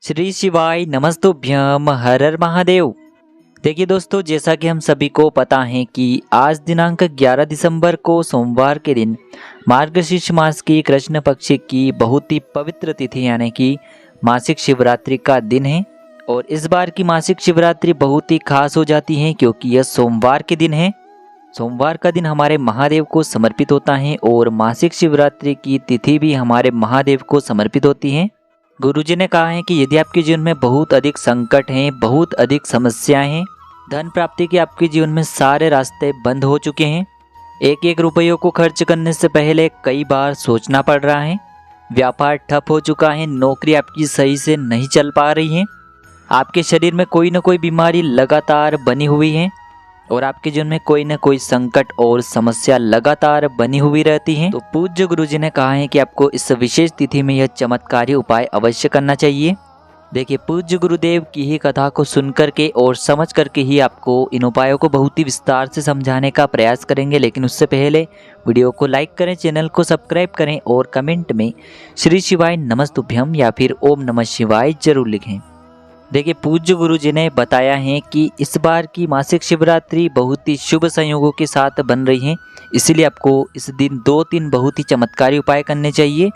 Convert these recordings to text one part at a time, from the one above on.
श्री शिवाय नमस्तुभ्यम हर हर महादेव। देखिए दोस्तों, जैसा कि हम सभी को पता है कि आज दिनांक 11 दिसंबर को सोमवार के दिन मार्गशीर्ष मास की कृष्ण पक्ष की बहुत ही पवित्र तिथि यानी कि मासिक शिवरात्रि का दिन है। और इस बार की मासिक शिवरात्रि बहुत ही खास हो जाती है क्योंकि यह सोमवार के दिन है। सोमवार का दिन हमारे महादेव को समर्पित होता है और मासिक शिवरात्रि की तिथि भी हमारे महादेव को समर्पित होती है। गुरुजी ने कहा है कि यदि आपके जीवन में बहुत अधिक संकट हैं, बहुत अधिक समस्याएं हैं, धन प्राप्ति के आपके जीवन में सारे रास्ते बंद हो चुके हैं, एक एक रुपयों को खर्च करने से पहले कई बार सोचना पड़ रहा है, व्यापार ठप हो चुका है, नौकरी आपकी सही से नहीं चल पा रही है, आपके शरीर में कोई ना कोई बीमारी लगातार बनी हुई है और आपके जीवन में कोई न कोई संकट और समस्या लगातार बनी हुई रहती है, तो पूज्य गुरुजी ने कहा है कि आपको इस विशेष तिथि में यह चमत्कारी उपाय अवश्य करना चाहिए। देखिए, पूज्य गुरुदेव की ही कथा को सुन करके और समझ करके ही आपको इन उपायों को बहुत ही विस्तार से समझाने का प्रयास करेंगे। लेकिन उससे पहले वीडियो को लाइक करें, चैनल को सब्सक्राइब करें और कमेंट में श्री शिवाय नमस्तुभ्यम या फिर ओम नमः शिवाय जरूर लिखें। देखिए, पूज्य गुरु जी ने बताया है कि इस बार की मासिक शिवरात्रि बहुत ही शुभ संयोगों के साथ बन रही है, इसीलिए आपको इस दिन 2-3 बहुत ही चमत्कारी उपाय करने चाहिए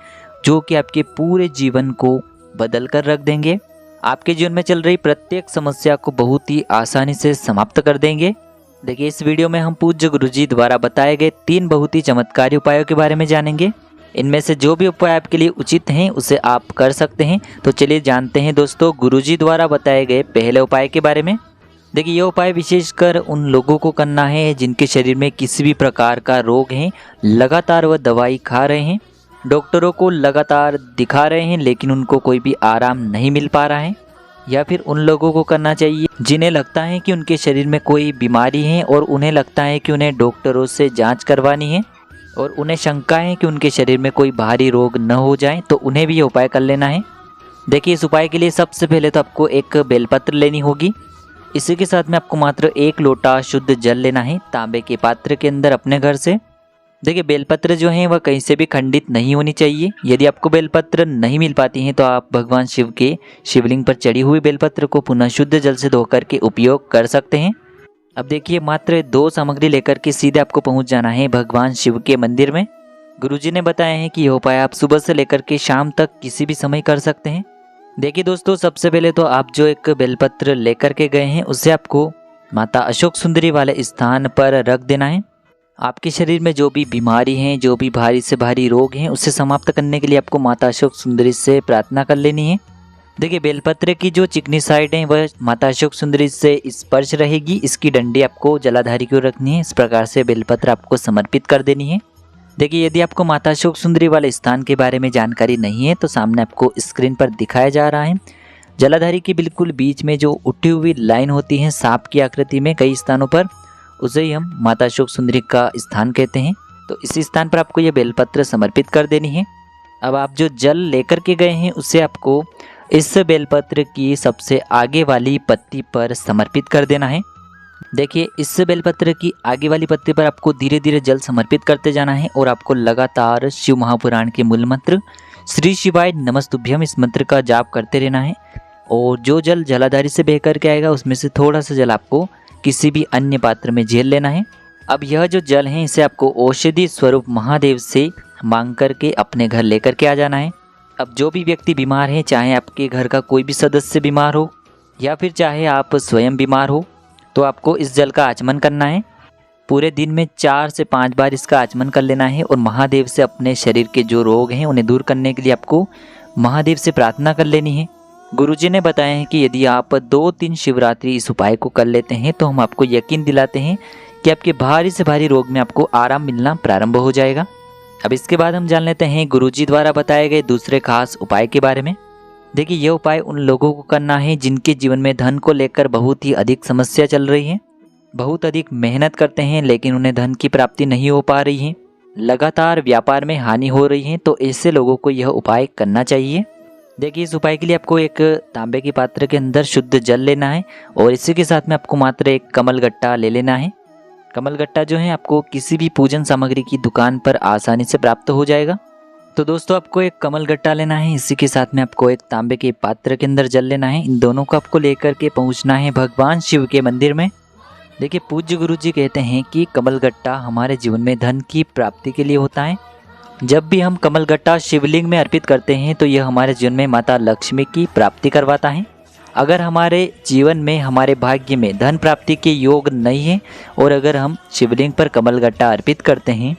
जो कि आपके पूरे जीवन को बदल कर रख देंगे। आपके जीवन में चल रही प्रत्येक समस्या को बहुत ही आसानी से समाप्त कर देंगे। देखिए, इस वीडियो में हम पूज्य गुरु जी द्वारा बताए गए 3 बहुत ही चमत्कारी उपायों के बारे में जानेंगे। इनमें से जो भी उपाय आपके लिए उचित हैं उसे आप कर सकते हैं। तो चलिए जानते हैं दोस्तों गुरुजी द्वारा बताए गए पहले उपाय के बारे में। देखिए, यह उपाय विशेषकर उन लोगों को करना है जिनके शरीर में किसी भी प्रकार का रोग है, लगातार वह दवाई खा रहे हैं, डॉक्टरों को लगातार दिखा रहे हैं लेकिन उनको कोई भी आराम नहीं मिल पा रहा है। या फिर उन लोगों को करना चाहिए जिन्हें लगता है कि उनके शरीर में कोई बीमारी है और उन्हें लगता है कि उन्हें डॉक्टरों से जाँच करवानी है और उन्हें शंका है कि उनके शरीर में कोई बाहरी रोग न हो जाए, तो उन्हें भी ये उपाय कर लेना है। देखिए, इस उपाय के लिए सबसे पहले तो आपको एक बेलपत्र लेनी होगी। इसी के साथ में आपको मात्र 1 लोटा शुद्ध जल लेना है तांबे के पात्र के अंदर अपने घर से। देखिए, बेलपत्र जो है वह कहीं से भी खंडित नहीं होनी चाहिए। यदि आपको बेलपत्र नहीं मिल पाती हैं तो आप भगवान शिव के शिवलिंग पर चढ़ी हुई बेलपत्र को पुनः शुद्ध जल से धोकर के उपयोग कर सकते हैं। अब देखिए, मात्र 2 सामग्री लेकर के सीधे आपको पहुंच जाना है भगवान शिव के मंदिर में। गुरुजी ने बताया है कि यह उपाय आप सुबह से लेकर के शाम तक किसी भी समय कर सकते हैं। देखिए दोस्तों, सबसे पहले तो आप जो एक बेलपत्र लेकर के गए हैं उसे आपको माता अशोक सुंदरी वाले स्थान पर रख देना है। आपके शरीर में जो भी बीमारी है, जो भी भारी से भारी रोग हैं, उसे समाप्त करने के लिए आपको माता अशोक सुंदरी से प्रार्थना कर लेनी है। देखिए, बेलपत्र की जो चिकनी साइड है वह माता अशोक सुंदरी से स्पर्श रहेगी। इसकी डंडी आपको जलाधारी की ओर रखनी है। इस प्रकार से बेलपत्र आपको समर्पित कर देनी है। देखिए, यदि आपको माता अशोक सुंदरी वाले स्थान के बारे में जानकारी नहीं है तो सामने आपको स्क्रीन पर दिखाया जा रहा है। जलाधारी के बिल्कुल बीच में जो उठी हुई लाइन होती है सांप की आकृति में कई स्थानों पर, उसे ही हम माता अशोक सुंदरी का स्थान कहते हैं। तो इसी स्थान पर आपको यह बेलपत्र समर्पित कर देनी है। अब आप जो जल लेकर के गए हैं उसे आपको इस बेलपत्र की सबसे आगे वाली पत्ती पर समर्पित कर देना है। देखिए, इस बेलपत्र की आगे वाली पत्ती पर आपको धीरे धीरे जल समर्पित करते जाना है और आपको लगातार शिव महापुराण के मूल मंत्र श्री शिवाय नमस्तुभ्यम इस मंत्र का जाप करते रहना है। और जो जल जलाधारी से बह करके आएगा उसमें से थोड़ा सा जल आपको किसी भी अन्य पात्र में झेल लेना है। अब यह जो जल है इसे आपको औषधि स्वरूप महादेव से मांग करके अपने घर लेकर के आ जाना है। अब जो भी व्यक्ति बीमार है, चाहे आपके घर का कोई भी सदस्य बीमार हो या फिर चाहे आप स्वयं बीमार हो, तो आपको इस जल का आचमन करना है। पूरे दिन में 4 से 5 बार इसका आचमन कर लेना है और महादेव से अपने शरीर के जो रोग हैं उन्हें दूर करने के लिए आपको महादेव से प्रार्थना कर लेनी है। गुरुजी ने बताया है कि यदि आप 2-3 शिवरात्रि इस उपाय को कर लेते हैं तो हम आपको यकीन दिलाते हैं कि आपके भारी से भारी रोग में आपको आराम मिलना प्रारंभ हो जाएगा। अब इसके बाद हम जान लेते हैं गुरुजी द्वारा बताए गए दूसरे खास उपाय के बारे में। देखिए, यह उपाय उन लोगों को करना है जिनके जीवन में धन को लेकर बहुत ही अधिक समस्या चल रही है, बहुत अधिक मेहनत करते हैं लेकिन उन्हें धन की प्राप्ति नहीं हो पा रही है, लगातार व्यापार में हानि हो रही है, तो ऐसे लोगों को यह उपाय करना चाहिए। देखिए, इस उपाय के लिए आपको एक तांबे के पात्र के अंदर शुद्ध जल लेना है और इसी के साथ में आपको मात्र एक कमलगट्टा ले लेना है। कमलगट्टा जो है आपको किसी भी पूजन सामग्री की दुकान पर आसानी से प्राप्त हो जाएगा। तो दोस्तों आपको एक कमल गट्टा लेना है, इसी के साथ में आपको एक तांबे के पात्र के अंदर जल लेना है। इन दोनों को आपको लेकर के पहुंचना है भगवान शिव के मंदिर में। देखिए पूज्य गुरु जी कहते हैं कि कमल गट्टा हमारे जीवन में धन की प्राप्ति के लिए होता है। जब भी हम कमल गट्टा शिवलिंग में अर्पित करते हैं तो यह हमारे जीवन में माता लक्ष्मी की प्राप्ति करवाता है। अगर हमारे जीवन में हमारे भाग्य में धन प्राप्ति के योग नहीं है और अगर हम शिवलिंग पर कमल गट्टा अर्पित करते हैं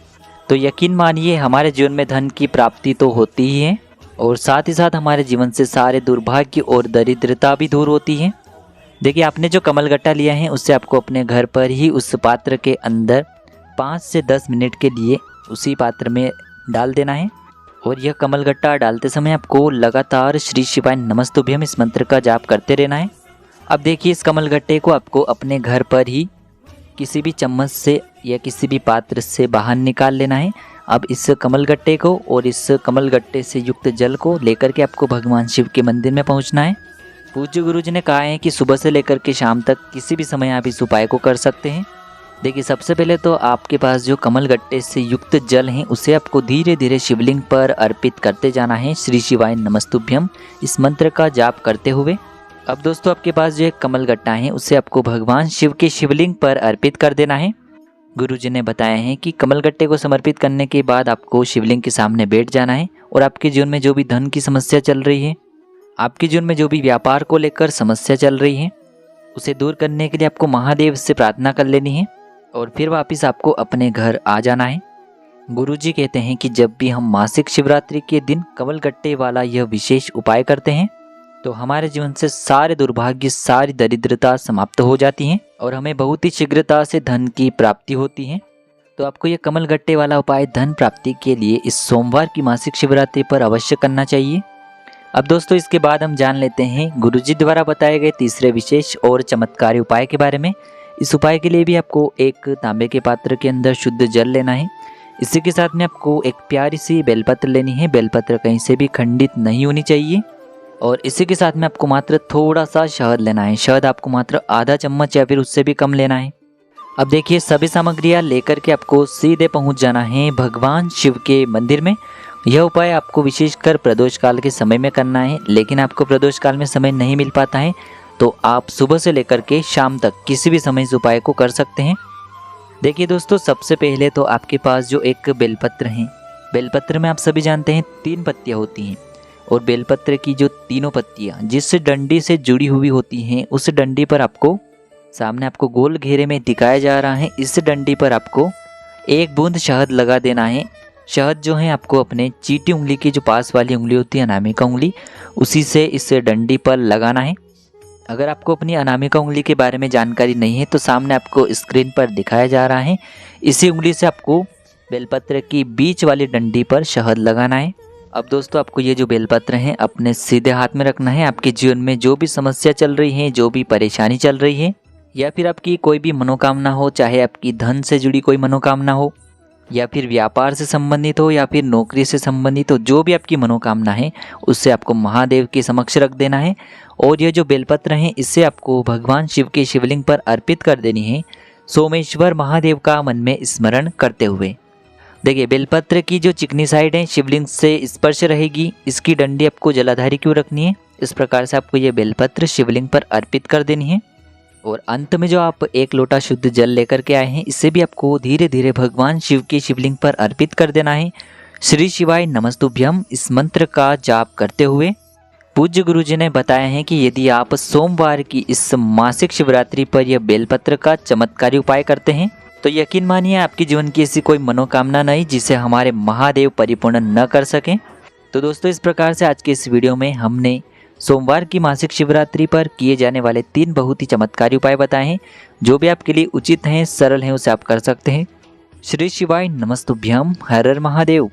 तो यकीन मानिए हमारे जीवन में धन की प्राप्ति तो होती ही है और साथ ही साथ हमारे जीवन से सारे दुर्भाग्य और दरिद्रता भी दूर होती है। देखिए आपने जो कमल गट्टा लिया है उससे आपको अपने घर पर ही उस पात्र के अंदर 5 से 10 मिनट के लिए उसी पात्र में डाल देना है और यह कमल गट्टा डालते समय आपको लगातार श्री शिवाय नमस्तुभ्यम इस मंत्र का जाप करते रहना है। अब देखिए इस कमल गट्टे को आपको अपने घर पर ही किसी भी चम्मच से या किसी भी पात्र से बाहर निकाल लेना है। अब इस कमल गट्टे को और इस कमल गट्टे से युक्त जल को लेकर के आपको भगवान शिव के मंदिर में पहुंचना है। पूज्य गुरु जी ने कहा है कि सुबह से लेकर के शाम तक किसी भी समय आप इस उपाय को कर सकते हैं। देखिए सबसे पहले तो आपके पास जो कमल गट्टे से युक्त जल है उसे आपको धीरे धीरे शिवलिंग पर अर्पित करते जाना है श्री शिवाय नमस्तुभ्यम इस मंत्र का जाप करते हुए। अब दोस्तों आपके पास जो एक कमल गट्टा है उसे आपको भगवान शिव के शिवलिंग पर अर्पित कर देना है। गुरुजी ने बताया है कि कमल गट्टे को समर्पित करने के बाद आपको शिवलिंग के सामने बैठ जाना है और आपके जीवन में जो भी धन की समस्या चल रही है, आपके जीवन में जो भी व्यापार को लेकर समस्या चल रही है, उसे दूर करने के लिए आपको महादेव से प्रार्थना कर लेनी है और फिर वापस आपको अपने घर आ जाना है। गुरुजी कहते हैं कि जब भी हम मासिक शिवरात्रि के दिन कमल गट्टे वाला यह विशेष उपाय करते हैं तो हमारे जीवन से सारे दुर्भाग्य, सारी दरिद्रता समाप्त हो जाती हैं और हमें बहुत ही शीघ्रता से धन की प्राप्ति होती है। तो आपको यह कमल गट्टे वाला उपाय धन प्राप्ति के लिए इस सोमवार की मासिक शिवरात्रि पर अवश्य करना चाहिए। अब दोस्तों इसके बाद हम जान लेते हैं गुरुजी द्वारा बताए गए तीसरे विशेष और चमत्कारी उपाय के बारे में। इस उपाय के लिए भी आपको एक तांबे के पात्र के अंदर शुद्ध जल लेना है। इसी के साथ में आपको एक प्यारी सी बेलपत्र लेनी है। बेलपत्र कहीं से भी खंडित नहीं होनी चाहिए और इसी के साथ में आपको मात्र थोड़ा सा शहद लेना है। शहद आपको मात्र आधा चम्मच या फिर उससे भी कम लेना है। अब देखिए सभी सामग्रियां लेकर के आपको सीधे पहुंच जाना है भगवान शिव के मंदिर में। यह उपाय आपको विशेषकर प्रदोष काल के समय में करना है, लेकिन आपको प्रदोष काल में समय नहीं मिल पाता है तो आप सुबह से लेकर के शाम तक किसी भी समय इस उपाय को कर सकते हैं। देखिए दोस्तों सबसे पहले तो आपके पास जो एक बेलपत्र है, बेलपत्र में आप सभी जानते हैं 3 पत्तियां होती हैं और बेलपत्र की जो तीनों पत्तियां जिस डंडी से जुड़ी हुई होती हैं उस डंडी पर आपको सामने आपको गोल घेरे में दिखाया जा रहा है, इस डंडी पर आपको 1 बूंद शहद लगा देना है। शहद जो है आपको अपने चीटी उंगली की जो पास वाली उंगली होती है अनामिका उंगली, उसी से इस डंडी पर लगाना है। अगर आपको अपनी अनामिका उंगली के बारे में जानकारी नहीं है तो सामने आपको स्क्रीन पर दिखाया जा रहा है, इसी उंगली से आपको बेलपत्र की बीच वाली डंडी पर शहद लगाना है। अब दोस्तों आपको ये जो बेलपत्र हैं अपने सीधे हाथ में रखना है। आपके जीवन में जो भी समस्या चल रही है, जो भी परेशानी चल रही है या फिर आपकी कोई भी मनोकामना हो, चाहे आपकी धन से जुड़ी कोई मनोकामना हो या फिर व्यापार से संबंधित हो या फिर नौकरी से संबंधित हो, जो भी आपकी मनोकामना है उससे आपको महादेव के समक्ष रख देना है और ये जो बेलपत्र हैं इससे आपको भगवान शिव के शिवलिंग पर अर्पित कर देनी है, सोमेश्वर महादेव का मन में स्मरण करते हुए। देखिए बेलपत्र की जो चिकनी साइड है शिवलिंग से स्पर्श रहेगी, इसकी डंडी आपको जलाधारी क्यों रखनी है। इस प्रकार से आपको ये बेलपत्र शिवलिंग पर अर्पित कर देनी है और अंत में जो आप 1 लोटा शुद्ध जल लेकर के आए हैं इसे भी आपको धीरे धीरे भगवान शिव के शिवलिंग पर अर्पित कर देना है। श्री शिवाय नमस्तुभ्यम इस मंत्र का जाप करते हुए। पूज्य गुरुजी ने बताया है कि यदि आप सोमवार की इस मासिक शिवरात्रि पर यह बेलपत्र का चमत्कारी उपाय करते हैं तो यकीन मानिए आपके जीवन की ऐसी कोई मनोकामना नहीं जिसे हमारे महादेव परिपूर्ण न कर सकें। तो दोस्तों इस प्रकार से आज के इस वीडियो में हमने सोमवार की मासिक शिवरात्रि पर किए जाने वाले 3 बहुत ही चमत्कारी उपाय बताए हैं। जो भी आपके लिए उचित हैं, सरल हैं, उसे आप कर सकते हैं। श्री शिवाय नमस्तुभ्यम। हर हर महादेव।